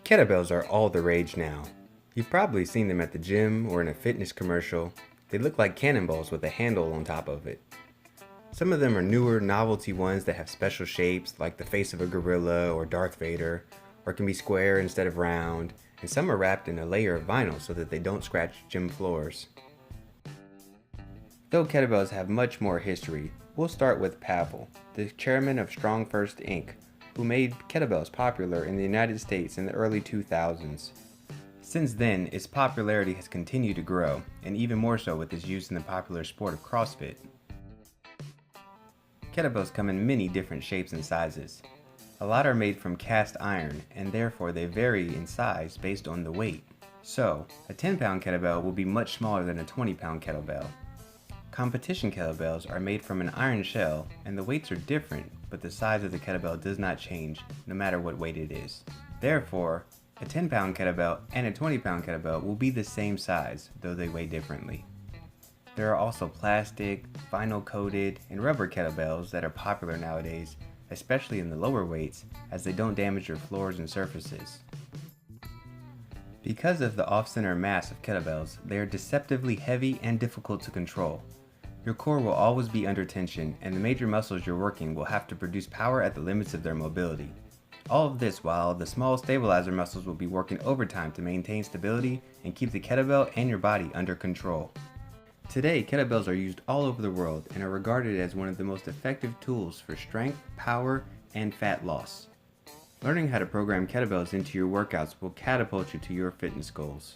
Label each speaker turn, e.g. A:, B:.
A: Kettlebells are all the rage now. You've probably seen them at the gym or in a fitness commercial. They look like cannonballs with a handle on top of it. Some of them are newer, novelty ones that have special shapes like the face of a gorilla or Darth Vader, or can be square instead of round, and some are wrapped in a layer of vinyl so that they don't scratch gym floors. Though kettlebells have much more history, we'll start with Pavel, the chairman of Strong First Inc., who made kettlebells popular in the United States in the early 2000s. Since then, its popularity has continued to grow, and even more so with its use in the popular sport of CrossFit. Kettlebells come in many different shapes and sizes. A lot are made from cast iron, and therefore they vary in size based on the weight. So, a 10-pound kettlebell will be much smaller than a 20-pound kettlebell. Competition kettlebells are made from an iron shell, and the weights are different, but the size of the kettlebell does not change, no matter what weight it is. Therefore, a 10-pound kettlebell and a 20-pound kettlebell will be the same size, though they weigh differently. There are also plastic, vinyl-coated, and rubber kettlebells that are popular nowadays, especially in the lower weights, as they don't damage your floors and surfaces. Because of the off-center mass of kettlebells, they are deceptively heavy and difficult to control. Your core will always be under tension, and the major muscles you're working will have to produce power at the limits of their mobility. All of this while the small stabilizer muscles will be working overtime to maintain stability and keep the kettlebell and your body under control. Today, kettlebells are used all over the world and are regarded as one of the most effective tools for strength, power, and fat loss. Learning how to program kettlebells into your workouts will catapult you to your fitness goals.